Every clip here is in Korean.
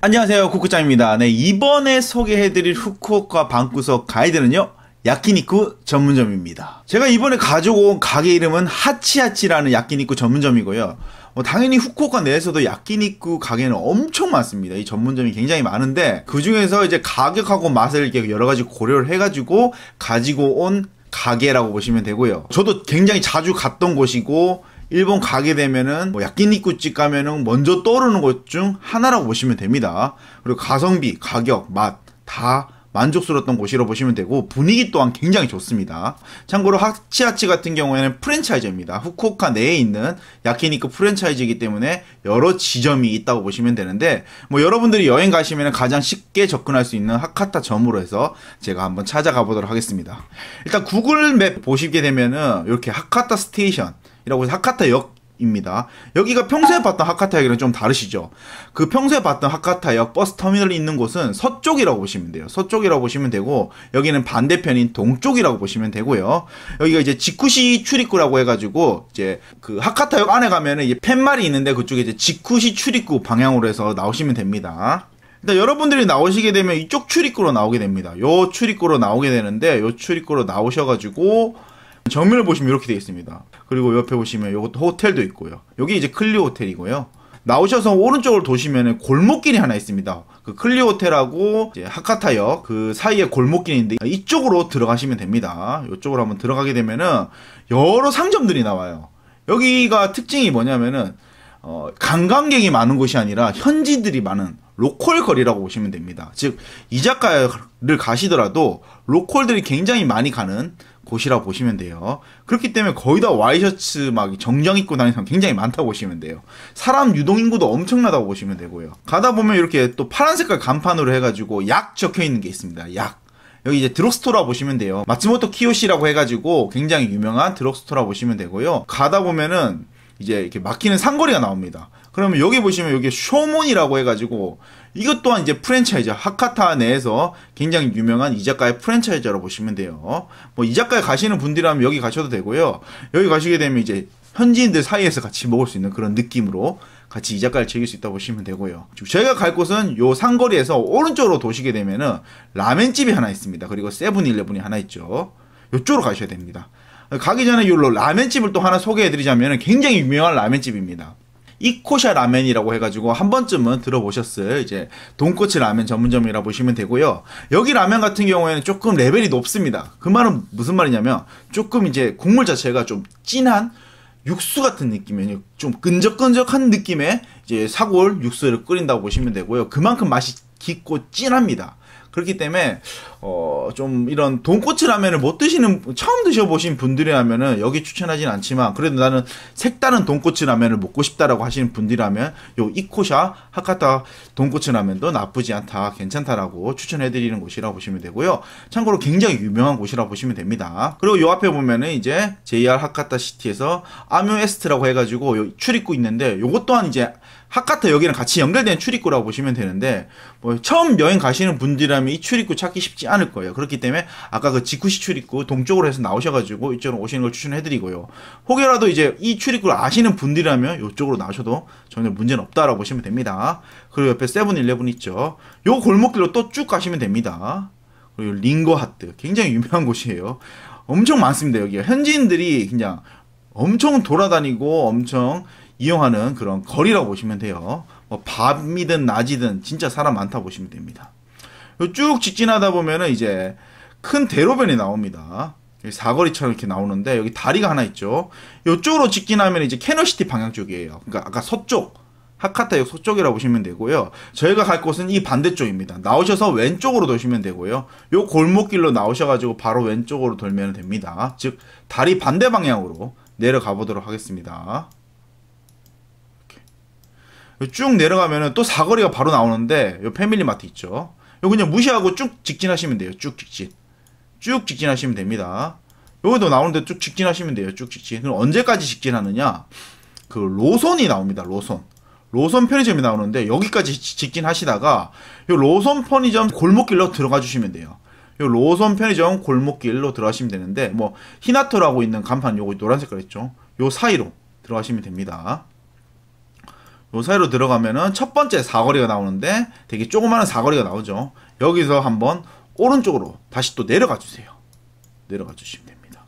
안녕하세요, 쿠쿠짱입니다. 네, 이번에 소개해드릴 후쿠오카 방구석 가이드는요, 야끼니쿠 전문점입니다. 제가 이번에 가져온 가게 이름은 하치하치라는 야끼니쿠 전문점이고요. 당연히 후쿠오카 내에서도 야끼니쿠 가게는 엄청 많습니다. 이 전문점이 굉장히 많은데, 그 중에서 이제 가격하고 맛을 이렇게 여러 가지 고려를 해가지고 가지고 온 가게라고 보시면 되고요. 저도 굉장히 자주 갔던 곳이고, 일본 가게 되면은 야끼니쿠 집 가면은 먼저 떠오르는 곳 중 하나라고 보시면 됩니다. 그리고 가성비, 가격, 맛 다 만족스러웠던 곳이라고 보시면 되고, 분위기 또한 굉장히 좋습니다. 참고로 하치하치 같은 경우에는 프랜차이즈입니다. 후쿠오카 내에 있는 야끼니쿠 프랜차이즈이기 때문에 여러 지점이 있다고 보시면 되는데, 여러분들이 여행 가시면 가장 쉽게 접근할 수 있는 하카타 점으로 해서 제가 한번 찾아가 보도록 하겠습니다. 일단 구글 맵 보시게 되면은 이렇게 하카타 스테이션 이라고 해서 하카타역입니다. 여기가 평소에 봤던 하카타역이랑 좀 다르시죠? 그 평소에 봤던 하카타역 버스 터미널이 있는 곳은 서쪽이라고 보시면 돼요. 서쪽이라고 보시면 되고, 여기는 반대편인 동쪽이라고 보시면 되고요. 여기가 이제 지쿠시 출입구라고 해가지고, 이제 그 하카타역 안에 가면은 이제 팻말이 있는데, 그쪽에 이제 지쿠시 출입구 방향으로 해서 나오시면 됩니다. 일단 여러분들이 나오시게 되면 이쪽 출입구로 나오게 됩니다. 요 출입구로 나오게 되는데, 요 출입구로 나오셔가지고 정면을 보시면 이렇게 되어 있습니다. 그리고 옆에 보시면 요것도 호텔도 있고요. 여기 이제 클리오 호텔이고요. 나오셔서 오른쪽으로 도시면 골목길이 하나 있습니다. 그 클리오 호텔하고 이제 하카타역 그 사이에 골목길인데, 이쪽으로 들어가시면 됩니다. 이쪽으로 한번 들어가게 되면은 여러 상점들이 나와요. 여기가 특징이 뭐냐면은 관광객이 많은 곳이 아니라 현지들이 많은 로컬 거리라고 보시면 됩니다. 즉 이자카야를 가시더라도 로컬들이 굉장히 많이 가는 곳이라고 보시면 돼요. 그렇기 때문에 거의 다 와이셔츠 막 정장 입고 다니는 사람 굉장히 많다고 보시면 돼요. 사람 유동인구도 엄청나다고 보시면 되고요. 가다 보면 이렇게 또 파란 색깔 간판으로 해가지고 약 적혀 있는 게 있습니다. 약. 여기 이제 드럭스토어라고 보시면 돼요. 마츠모토 키요시라고 해가지고 굉장히 유명한 드럭스토어라고 보시면 되고요. 가다 보면은 이제 이렇게 막히는 상거리가 나옵니다. 그러면 여기 보시면 여기 쇼몬이라고 해가지고, 이것 또한 이제 프랜차이즈, 하카타 내에서 굉장히 유명한 이자카야 프랜차이즈라고 보시면 돼요. 이자카야 가시는 분들이라면 여기 가셔도 되고요. 여기 가시게 되면 이제 현지인들 사이에서 같이 먹을 수 있는 그런 느낌으로 같이 이자카야를 즐길 수 있다고 보시면 되고요. 저희가 갈 곳은 요 상거리에서 오른쪽으로 도시게 되면은 라멘집이 하나 있습니다. 그리고 세븐일레븐이 하나 있죠. 요쪽으로 가셔야 됩니다. 가기 전에 요 라멘집을 또 하나 소개해드리자면 굉장히 유명한 라멘집입니다. 이코샤 라멘이라고 해가지고 한 번쯤은 들어보셨을 이제 돈코츠 라멘 전문점이라고 보시면 되고요. 여기 라멘 같은 경우에는 조금 레벨이 높습니다. 그 말은 무슨 말이냐면 조금 이제 국물 자체가 좀 진한 육수 같은 느낌이에요. 좀 끈적끈적한 느낌의 이제 사골 육수를 끓인다고 보시면 되고요. 그만큼 맛이 깊고 진합니다. 그렇기 때문에 좀 이런 돈코츠 라면을 못 드시는, 처음 드셔보신 분들이라면은 여기 추천하진 않지만, 그래도 나는 색다른 돈코츠 라면을 먹고 싶다라고 하시는 분들이라면 요 이코샤 하카타 돈코츠 라면도 나쁘지 않다, 괜찮다라고 추천해드리는 곳이라고 보시면 되고요. 참고로 굉장히 유명한 곳이라고 보시면 됩니다. 그리고 요 앞에 보면은 이제 JR 하카타 시티에서 아뮤에스트라고 해가지고 요 출입구 있는데, 요것 또한 이제 하카타 여기랑 같이 연결된 출입구라고 보시면 되는데, 처음 여행 가시는 분들이라면 이 출입구 찾기 쉽지 않을 거예요. 그렇기 때문에 아까 그 지쿠시 출입구 동쪽으로 해서 나오셔가지고 이쪽으로 오시는 걸 추천해드리고요. 혹여라도 이제 이 출입구를 아시는 분들이라면 이쪽으로 나오셔도 전혀 문제는 없다라고 보시면 됩니다. 그리고 옆에 세븐일레븐 있죠. 요 골목길로 또 쭉 가시면 됩니다. 그리고 링거하트, 굉장히 유명한 곳이에요. 엄청 많습니다. 여기가 현지인들이 그냥 엄청 돌아다니고 엄청 이용하는 그런 거리라고 보시면 돼요. 밤이든 낮이든 진짜 사람 많다 보시면 됩니다. 쭉 직진하다 보면은 이제 큰 대로변이 나옵니다. 사거리처럼 이렇게 나오는데, 여기 다리가 하나 있죠. 이쪽으로 직진하면 이제 캐너시티 방향 쪽이에요. 그러니까 아까 서쪽, 하카타역 서쪽이라고 보시면 되고요. 저희가 갈 곳은 이 반대쪽입니다. 나오셔서 왼쪽으로 도시면 되고요. 요 골목길로 나오셔가지고 바로 왼쪽으로 돌면 됩니다. 즉 다리 반대 방향으로 내려가 보도록 하겠습니다. 쭉 내려가면은 또 사거리가 바로 나오는데, 요 패밀리마트 있죠. 요 그냥 무시하고 쭉 직진하시면 돼요. 쭉 직진. 쭉 직진하시면 됩니다. 여기도 나오는데 쭉 직진하시면 돼요. 쭉 직진. 그럼 언제까지 직진하느냐? 그 로손이 나옵니다. 로손. 로손 편의점이 나오는데, 여기까지 직진하시다가 요 로손 편의점 골목길로 들어가 주시면 돼요. 요 로손 편의점 골목길로 들어가시면 되는데, 히나토라고 있는 간판 요거 노란 색깔 있죠. 요 사이로 들어가시면 됩니다. 요 사이로 들어가면은 첫 번째 사거리가 나오는데 되게 조그마한 사거리가 나오죠. 여기서 한번 오른쪽으로 다시 또 내려가 주세요. 내려가 주시면 됩니다.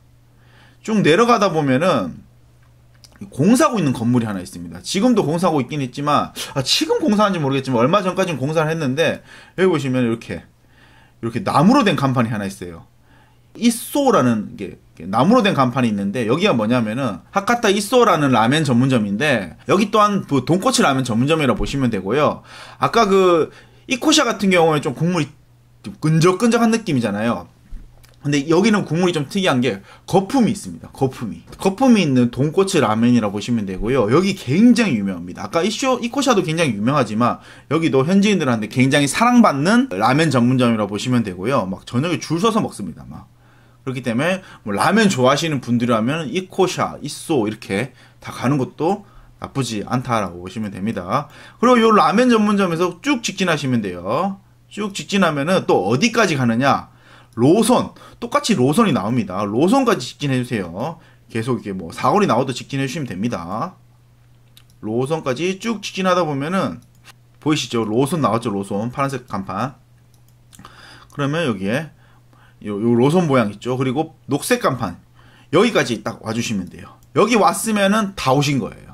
쭉 내려가다 보면은 공사하고 있는 건물이 하나 있습니다. 지금도 공사하고 있긴 있지만 지금 공사하는지 모르겠지만 얼마 전까지는 공사를 했는데 여기 보시면 이렇게 나무로 된 간판이 하나 있어요. 이쏘라는 게 나무로 된 간판이 있는데 여기가 뭐냐면은 하카타 이쏘라는 라멘 전문점인데 여기 또한 그 돈코츠 라멘 전문점이라고 보시면 되고요. 아까 그 이코샤 같은 경우는 좀 국물이 좀 끈적끈적한 느낌이잖아요. 근데 여기는 국물이 좀 특이한 게 거품이 있습니다. 거품이 있는 돈코츠 라멘이라고 보시면 되고요. 여기 굉장히 유명합니다. 아까 이코샤도 굉장히 유명하지만 여기도 현지인들한테 굉장히 사랑받는 라멘 전문점이라고 보시면 되고요. 막 저녁에 줄 서서 먹습니다. 막 그렇기 때문에 뭐 라멘 좋아하시는 분들이라면 이코샤, 이쏘 이렇게 다 가는 것도 나쁘지 않다라고 보시면 됩니다. 그리고 이 라멘 전문점에서 쭉 직진하시면 돼요. 쭉 직진하면은 또 어디까지 가느냐? 로선, 똑같이 로선이 나옵니다. 로선까지 직진해주세요. 계속 이렇게 뭐 사거리 나와도 직진해주시면 됩니다. 로선까지 쭉 직진하다 보면은 보이시죠? 로선 나왔죠? 로선 파란색 간판. 그러면 여기에 요 로선 모양 있죠? 그리고 녹색 간판 여기까지 딱 와주시면 돼요. 여기 왔으면은 다 오신 거예요.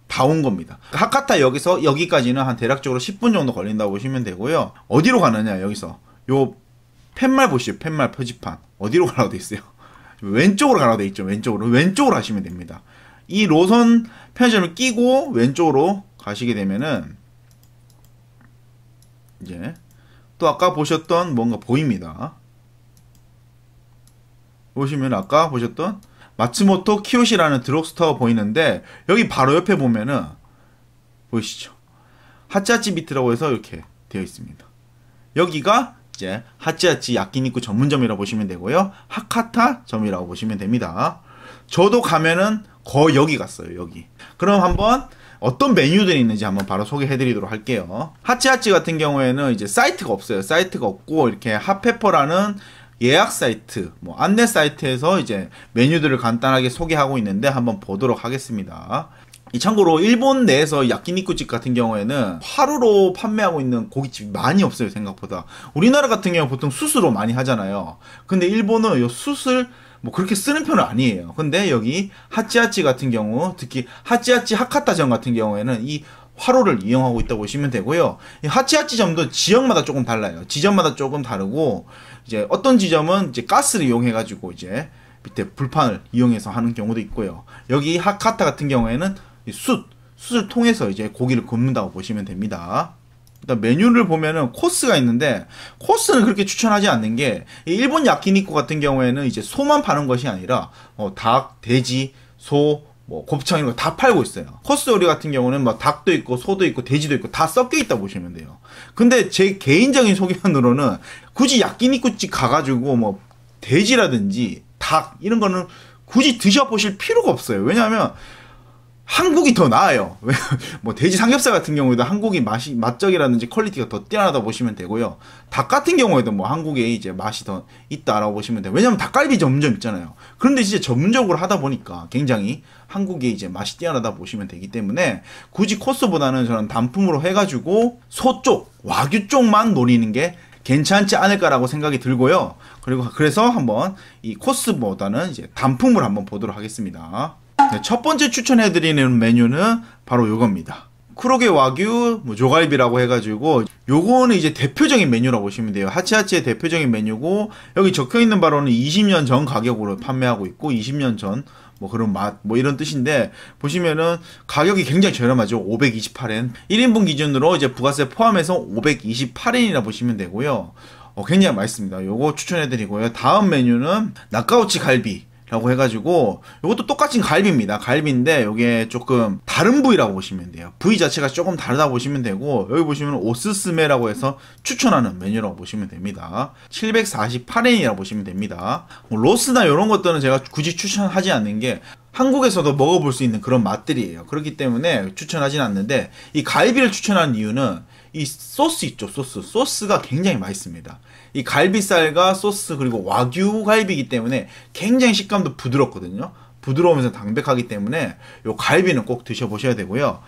다 온 겁니다. 하카타 여기서 여기까지는 한 대략적으로 10분 정도 걸린다고 보시면 되고요. 어디로 가느냐? 여기서 요 팻말 보시죠. 팻말 표지판 어디로 가라고 돼 있어요? 왼쪽으로 가라고 돼 있죠. 왼쪽으로 하시면 됩니다. 이 로선 편의점을 끼고 왼쪽으로 가시게 되면은 이제 또 아까 보셨던 뭔가 보입니다. 보시면 아까 보셨던 마츠모토 키요시라는 드럭스토어가 보이는데 여기 바로 옆에 보면은 보이시죠? 하치하치 비트라고 해서 이렇게 되어 있습니다. 여기가 이제 하치하치 야끼니쿠 전문점이라고 보시면 되고요. 하카타점이라고 보시면 됩니다. 저도 가면은 거의 여기 갔어요. 여기. 그럼 한번 어떤 메뉴들이 있는지 한번 바로 소개해 드리도록 할게요. 하치하치 같은 경우에는 이제 사이트가 없어요. 사이트가 없고 이렇게 핫페퍼라는 예약 사이트, 뭐 안내 사이트에서 이제 메뉴들을 간단하게 소개하고 있는데 한번 보도록 하겠습니다. 참고로 일본 내에서 야끼니쿠집 같은 경우에는 화로로 판매하고 있는 고깃집이 많이 없어요. 생각보다. 우리나라 같은 경우 보통 숯으로 많이 하잖아요. 근데 일본은 이 숯을 뭐 그렇게 쓰는 편은 아니에요. 근데 여기 하치하치 같은 경우, 특히 하치하치 하카타점 같은 경우에는 이 화로를 이용하고 있다고 보시면 되고요. 이 하치하치점도 지역마다 조금 달라요. 지점마다 조금 다르고 이제 어떤 지점은 이제 가스를 이용해가지고 이제 밑에 불판을 이용해서 하는 경우도 있고요. 여기 하카타 같은 경우에는 숯을 통해서 이제 고기를 굽는다고 보시면 됩니다. 일단 메뉴를 보면은 코스가 있는데 코스는 그렇게 추천하지 않는 게 일본 야끼니쿠 같은 경우에는 이제 소만 파는 것이 아니라 닭, 돼지, 소, 뭐 곱창 이런 거 다 팔고 있어요. 코스 요리 같은 경우는 뭐 닭도 있고 소도 있고 돼지도 있고 다 섞여 있다 보시면 돼요. 근데 제 개인적인 소견으로는 굳이 야끼니쿠집 가가지고 뭐 돼지라든지 닭 이런 거는 굳이 드셔보실 필요가 없어요. 왜냐하면 한국이 더 나아요. 뭐 돼지 삼겹살 같은 경우에도 한국이 맛적이라든지 퀄리티가 더 뛰어나다 보시면 되고요. 닭 같은 경우에도 뭐 한국에 이제 맛이 더 있다라고 보시면 돼요. 왜냐면 닭갈비 전문점 있잖아요. 그런데 이제 전문적으로 하다 보니까 굉장히 한국에 이제 맛이 뛰어나다 보시면 되기 때문에 굳이 코스보다는 저는 단품으로 해가지고 소 쪽, 와규 쪽만 노리는 게 괜찮지 않을까라고 생각이 들고요. 그리고 그래서 한번 이 코스보다는 이제 단품을 한번 보도록 하겠습니다. 네, 첫 번째 추천해드리는 메뉴는 바로 요겁니다. 쿠로게 와규 뭐 조갈비라고 해가지고 요거는 이제 대표적인 메뉴라고 보시면 돼요. 하치하치의 대표적인 메뉴고 여기 적혀있는 바로는 20년 전 가격으로 판매하고 있고 20년 전 뭐 그런 맛 뭐 이런 뜻인데 보시면은 가격이 굉장히 저렴하죠. 528엔 1인분 기준으로 이제 부가세 포함해서 528엔이라 보시면 되고요. 굉장히 맛있습니다. 요거 추천해드리고요. 다음 메뉴는 나카우치 갈비 라고 해가지고 이것도 똑같은 갈비입니다. 갈비인데 이게 조금 다른 부위라고 보시면 돼요. 부위 자체가 조금 다르다고 보시면 되고 여기 보시면 오스스메라고 해서 추천하는 메뉴라고 보시면 됩니다. 748엔이라고 보시면 됩니다. 뭐 로스나 이런 것들은 제가 굳이 추천하지 않는 게 한국에서도 먹어볼 수 있는 그런 맛들이에요. 그렇기 때문에 추천하진 않는데 이 갈비를 추천하는 이유는 이 소스 있죠. 소스가 굉장히 맛있습니다. 이 갈비살과 소스 그리고 와규 갈비이기 때문에 굉장히 식감도 부드럽거든요. 부드러우면서 담백하기 때문에 요 갈비는 꼭 드셔보셔야 되고요.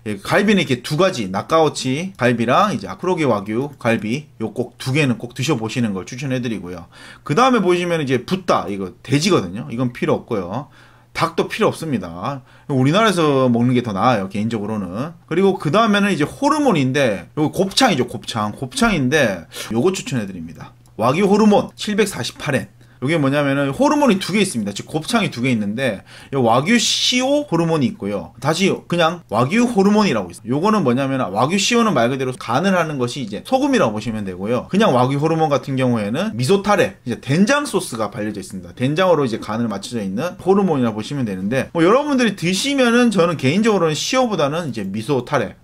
예, 갈비는 이렇게 두 가지, 나카오치 갈비랑 이제 아크로게 와규 갈비 요 꼭 두 개는 꼭 드셔보시는 걸 추천해드리고요. 그 다음에 보시면 이제 붓다, 이거 돼지거든요. 이건 필요 없고요. 닭도 필요 없습니다. 우리나라에서 먹는 게 더 나아요, 개인적으로는. 그리고 그 다음에는 이제 호르몬인데, 요거 곱창이죠, 곱창. 곱창인데, 요거 추천해드립니다. 와규 호르몬 748엔. 이게 뭐냐면은 호르몬이 두 개 있습니다. 즉 곱창이 두 개 있는데 와규 시오 호르몬이 있고요. 다시 그냥 와규 호르몬이라고 있어요. 요거는 뭐냐면 와규 시오는 말 그대로 간을 하는 것이 이제 소금이라고 보시면 되고요. 그냥 와규 호르몬 같은 경우에는 미소타레, 이제 된장 소스가 발려져 있습니다. 된장으로 이제 간을 맞춰져 있는 호르몬이라고 보시면 되는데, 뭐 여러분들이 드시면은 저는 개인적으로는 시오보다는 이제 미소타레,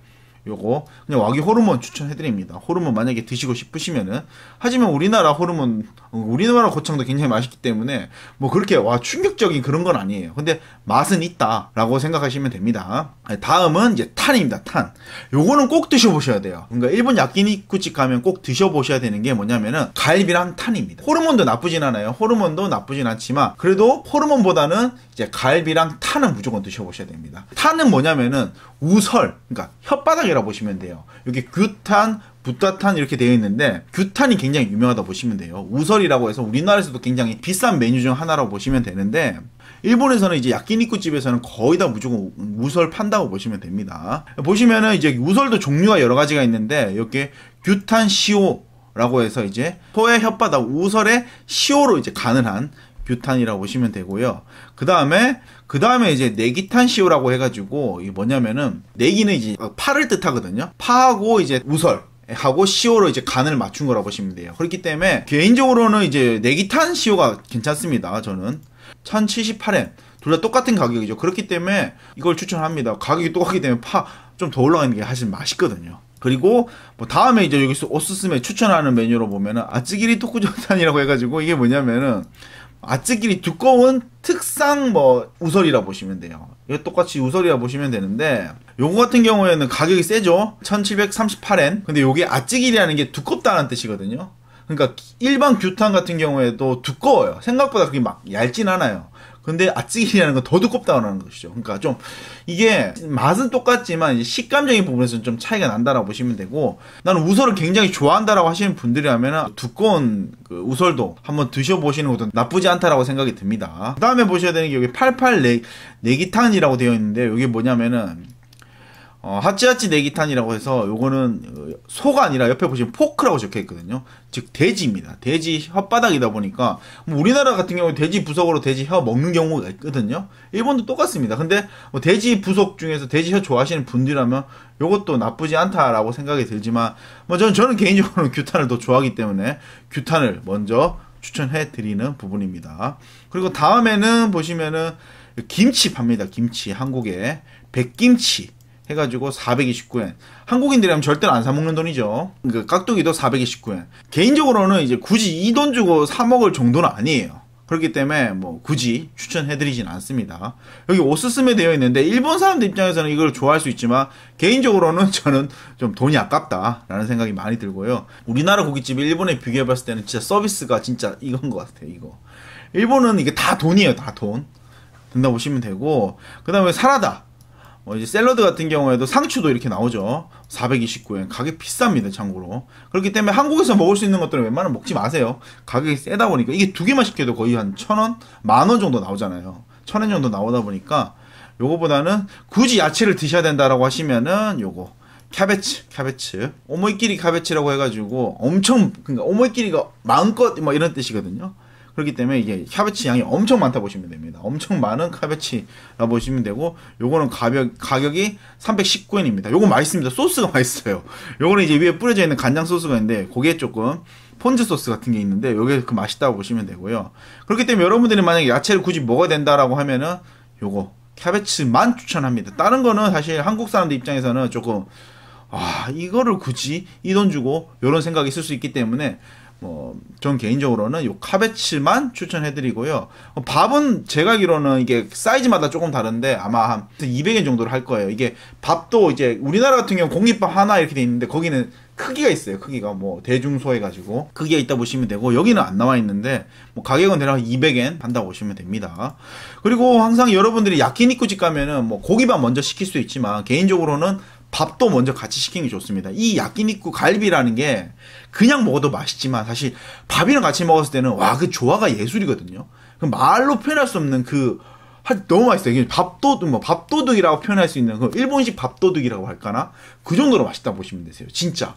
요거 그냥 와규 호르몬 추천해드립니다. 호르몬 만약에 드시고 싶으시면은. 하지만 우리나라 호르몬, 우리나라 고창도 굉장히 맛있기 때문에 뭐 그렇게 와 충격적인 그런 건 아니에요. 근데 맛은 있다 라고 생각하시면 됩니다. 다음은 이제 탄입니다. 탄. 요거는 꼭 드셔보셔야 돼요. 그러니까 일본 야끼니쿠집 가면 꼭 드셔보셔야 되는 게 뭐냐면은 갈비랑 탄입니다. 호르몬도 나쁘진 않아요. 호르몬도 나쁘진 않지만 그래도 호르몬보다는 이제 갈비랑 탄은 무조건 드셔보셔야 됩니다. 탄은 뭐냐면은 우설, 그러니까 혓바닥이라고 보시면 돼요. 여기 규탄, 붓다탄 이렇게 되어 있는데 규탄이 굉장히 유명하다 보시면 돼요. 우설이라고 해서 우리나라에서도 굉장히 비싼 메뉴 중 하나라고 보시면 되는데, 일본에서는 이제 야끼니쿠 집에서는 거의 다 무조건 우설 판다고 보시면 됩니다. 보시면은 이제 우설도 종류가 여러 가지가 있는데 이렇게 규탄 시오라고 해서 이제 소의 혓바닥 우설의 시오로 이제 간을 한 규탄이라고 보시면 되고요. 그 다음에 이제 네기탄 시오라고 해가지고 이게 뭐냐면은 네기는 이제 파를 뜻하거든요. 파하고 이제 우설 하고 시오로 이제 간을 맞춘 거라고 보시면 돼요. 그렇기 때문에 개인적으로는 이제 네기탄 시오가 괜찮습니다. 저는 1078엔 둘 다 똑같은 가격이죠. 그렇기 때문에 이걸 추천합니다. 가격이 똑같기 때문에 파 좀 더 올라가는 게 사실 맛있거든요. 그리고 뭐 다음에 이제 여기서 오스스메 추천하는 메뉴로 보면은 아츠기리 토쿠조탄이라고 해가지고 이게 뭐냐면은 아츠기리 두꺼운 특상 뭐 우설이라 보시면 돼요. 이거 똑같이 우설이라 보시면 되는데, 요거 같은 경우에는 가격이 세죠. 1738엔. 근데 요게 아츠기리라는 게 두껍다는 뜻이거든요. 그러니까 일반 규탄 같은 경우에도 두꺼워요. 생각보다 그게 막 얇진 않아요. 근데 아츠기리라는 건 더 두껍다는 것이죠. 그러니까 좀 이게 맛은 똑같지만 이제 식감적인 부분에서는 좀 차이가 난다라고 보시면 되고, 나는 우설을 굉장히 좋아한다라고 하시는 분들이라면 두꺼운 그 우설도 한번 드셔보시는 것도 나쁘지 않다라고 생각이 듭니다. 그 다음에 보셔야 되는 게 여기 88 네기탄이라고 되어 있는데, 이게 뭐냐면은 하치하치 네기탄이라고 해서 요거는 소가 아니라 옆에 보시면 포크라고 적혀 있거든요. 즉 돼지입니다. 돼지 혓바닥이다 보니까 뭐 우리나라 같은 경우에 돼지 부속으로 돼지 혀 먹는 경우가 있거든요. 일본도 똑같습니다. 근데 뭐 돼지 부속 중에서 돼지 혀 좋아하시는 분들이라면 요것도 나쁘지 않다라고 생각이 들지만, 뭐 저는 개인적으로는 규탄을 더 좋아하기 때문에 규탄을 먼저 추천해 드리는 부분입니다. 그리고 다음에는 보시면은 김치 팝니다. 김치. 한국에 백김치 해가지고 429엔. 한국인들이라면 절대로 안 사먹는 돈이죠. 그 깍두기도 429엔. 개인적으로는 이제 굳이 이 돈 주고 사먹을 정도는 아니에요. 그렇기 때문에 뭐 굳이 추천해드리진 않습니다. 여기 오스스메 되어 있는데 일본 사람들 입장에서는 이걸 좋아할 수 있지만 개인적으로는 저는 좀 돈이 아깝다라는 생각이 많이 들고요. 우리나라 고깃집이 일본에 비교해봤을 때는 진짜 서비스가 진짜 이건 것 같아요. 이거. 일본은 이게 다 돈이에요. 다 돈. 된다 보시면 되고, 그 다음에 사라다. 이제 샐러드 같은 경우에도 상추도 이렇게 나오죠. 429엔. 가격 비쌉니다, 참고로. 그렇기 때문에 한국에서 먹을 수 있는 것들은 웬만하면 먹지 마세요. 가격이 세다 보니까. 이게 두 개만 시켜도 거의 한 1,000원? 10,000원 정도 나오잖아요. 1,000원 정도 나오다 보니까 요거보다는 굳이 야채를 드셔야 된다라고 하시면은 요거. 캬베츠. 오모이끼리 캬베츠라고 해가지고 엄청, 그러니까 오모이끼리가 마음껏 뭐 이런 뜻이거든요. 그렇기 때문에 이게 캬베치 양이 엄청 많다 보시면 됩니다. 엄청 많은 캬베치라 보시면 되고, 요거는 가격이 319엔입니다. 요거 맛있습니다. 소스가 맛있어요. 요거는 이제 위에 뿌려져 있는 간장 소스가 있는데, 거기에 조금 폰즈 소스 같은 게 있는데, 요게 그 맛있다고 보시면 되고요. 그렇기 때문에 여러분들이 만약에 야채를 굳이 먹어야 된다라고 하면은, 요거 캬베츠만 추천합니다. 다른 거는 사실 한국 사람들 입장에서는 조금, 이거를 굳이 이 돈 주고, 요런 생각이 있을 수 있기 때문에, 전 개인적으로는 요 카베츠만 추천해드리고요. 밥은 제가 알기로는 이게 사이즈마다 조금 다른데 아마 한 200엔 정도를 할 거예요. 이게 밥도 이제 우리나라 같은 경우 공깃밥 하나 이렇게 돼 있는데 거기는 크기가 있어요. 크기가 뭐 대중소 해가지고 크기가 있다 보시면 되고, 여기는 안 나와 있는데 뭐 가격은 대략 200엔 한다고 보시면 됩니다. 그리고 항상 여러분들이 야키니쿠 집 가면은 뭐 고기만 먼저 시킬 수 있지만 개인적으로는 밥도 먼저 같이 시키는 게 좋습니다. 이 야끼니쿠 갈비라는 게 그냥 먹어도 맛있지만 사실 밥이랑 같이 먹었을 때는 와, 그 조화가 예술이거든요. 그 말로 표현할 수 없는 너무 맛있어요. 이게 밥도둑, 뭐 밥도둑이라고 표현할 수 있는 그 일본식 밥도둑이라고 할까나? 그 정도로 맛있다 보시면 되세요. 진짜.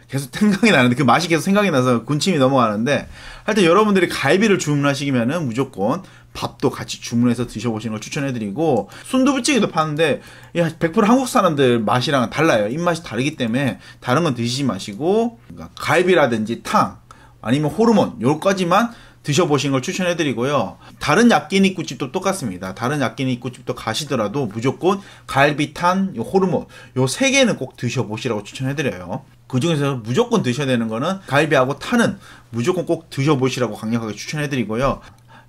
계속 생각이 나는데, 그 맛이 계속 생각이 나서 군침이 넘어가는데, 하여튼 여러분들이 갈비를 주문하시면은 무조건 밥도 같이 주문해서 드셔보시는 걸 추천해드리고, 순두부찌개도 파는데 100% 한국 사람들 맛이랑 달라요. 입맛이 다르기 때문에 다른 건 드시지 마시고, 그러니까 갈비라든지 탕 아니면 호르몬 요까지만 드셔보시는 걸 추천해드리고요. 다른 야끼니쿠 집도 똑같습니다. 다른 야끼니쿠 집도 가시더라도 무조건 갈비탄, 호르몬 요 3개는 꼭 드셔보시라고 추천해드려요. 그 중에서 무조건 드셔야 되는 거는 갈비하고 탄은 무조건 꼭 드셔보시라고 강력하게 추천해드리고요.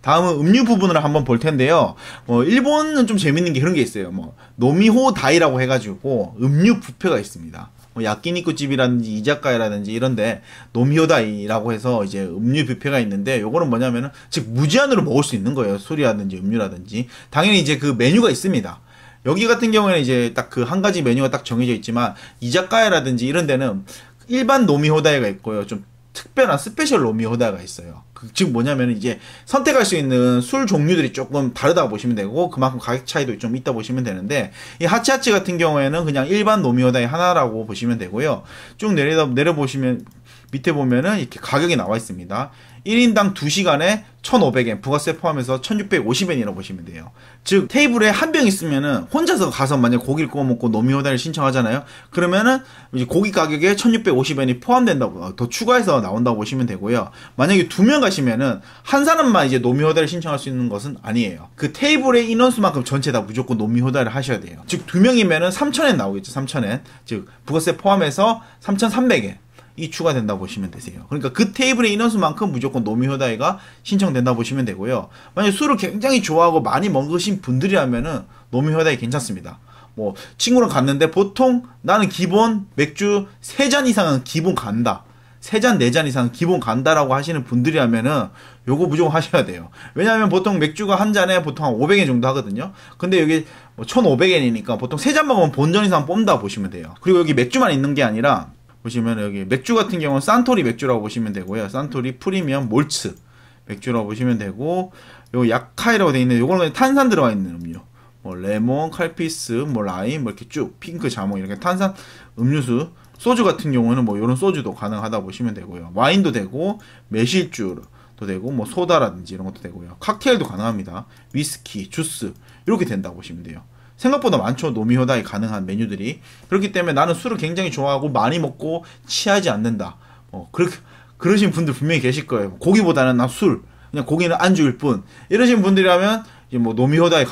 다음은 음료 부분을 한번 볼 텐데요. 일본은 좀 재밌는 게 그런 게 있어요. 노미호 다이라고 해가지고 음료 뷔페가 있습니다. 야끼니쿠 집이라든지 이자카야라든지 이런데 노미호다이라고 해서 이제 음료 뷔페가 있는데, 요거는 뭐냐면은 즉 무제한으로 먹을 수 있는 거예요. 술이라든지 음료라든지. 당연히 이제 그 메뉴가 있습니다. 여기 같은 경우에는 이제 딱 그 한 가지 메뉴가 딱 정해져 있지만, 이자카야라든지 이런 데는 일반 노미호다이가 있고요. 좀 특별한 스페셜 노미호다이가 있어요. 즉 뭐냐면 이제 선택할 수 있는 술 종류들이 조금 다르다고 보시면 되고, 그만큼 가격 차이도 좀 있다 보시면 되는데, 이 하치하치 같은 경우에는 그냥 일반 노미호다이 하나라고 보시면 되고요. 쭉 내려보시면 밑에 보면은 이렇게 가격이 나와 있습니다. 1인당 2시간에 1,500엔, 부가세 포함해서 1,650엔이라고 보시면 돼요. 즉 테이블에 한 병 있으면은 혼자서 가서 만약 고기를 구워 먹고 노미호다를 신청하잖아요. 그러면은 이제 고기 가격에 1,650엔이 포함된다고, 더 추가해서 나온다고 보시면 되고요. 만약에 2명 가시면은 한 사람만 이제 노미호다를 신청할 수 있는 것은 아니에요. 그 테이블의 인원수만큼 전체 다 무조건 노미호다를 하셔야 돼요. 즉 2명이면은 3,000엔 나오겠죠. 3,000엔. 즉 부가세 포함해서 3,300엔 이 추가된다고 보시면 되세요. 그러니까 그 테이블의 인원수만큼 무조건 노미호다이가 신청된다고 보시면 되고요. 만약 술을 굉장히 좋아하고 많이 먹으신 분들이라면은 노미호다이 괜찮습니다. 뭐 친구랑 갔는데 보통 나는 기본 맥주 3잔 이상은 기본 간다, 3잔 4잔 이상은 기본 간다라고 하시는 분들이라면은 요거 무조건 하셔야 돼요. 왜냐하면 보통 맥주가 한 잔에 보통 한 500엔 정도 하거든요. 근데 여기 1,500엔이니까 보통 3잔 먹으면 본전 이상 뽐다 보시면 돼요. 그리고 여기 맥주만 있는 게 아니라 보시면 여기 맥주 같은 경우는 산토리 맥주라고 보시면 되고요. 산토리 프리미엄 몰츠 맥주라고 보시면 되고, 요 야카이라고 되어 있는 요거는 탄산 들어가 있는 음료. 뭐 레몬, 칼피스, 뭐 라임, 뭐 이렇게 쭉 핑크 자몽 이렇게 탄산 음료수. 소주 같은 경우는 뭐 요런 소주도 가능하다 보시면 되고요. 와인도 되고 매실주도 되고 뭐 소다라든지 이런 것도 되고요. 칵테일도 가능합니다. 위스키, 주스 이렇게 된다고 보시면 돼요. 생각보다 많죠. 노미호다이 가능한 메뉴들이. 그렇기 때문에 나는 술을 굉장히 좋아하고 많이 먹고 취하지 않는다, 그러신 분들 분명히 계실 거예요. 고기보다는 나 술, 그냥 고기는 안주일 뿐, 이러신 분들이라면 이제 뭐 노미호다이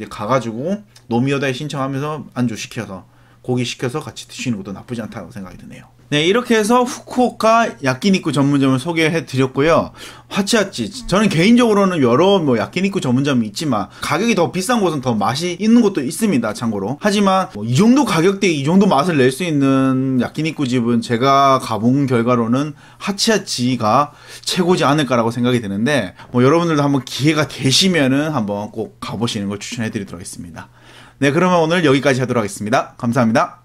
가가지고 노미호다이 신청하면서 안주 시켜서 고기 시켜서 같이 드시는 것도 나쁘지 않다고 생각이 드네요. 네, 이렇게 해서 후쿠오카 야끼니쿠 전문점을 소개해 드렸고요. 하치하치, 저는 개인적으로는 여러 야끼니쿠 전문점이 있지만 가격이 더 비싼 곳은 더 맛이 있는 곳도 있습니다, 참고로. 하지만 이 정도 가격대에 이 정도 맛을 낼 수 있는 야끼니쿠 집은 제가 가본 결과로는 하치하치가 최고지 않을까라고 생각이 드는데, 여러분들도 한번 기회가 되시면은 한번 꼭 가보시는 걸 추천해 드리도록 하겠습니다. 네, 그러면 오늘 여기까지 하도록 하겠습니다. 감사합니다.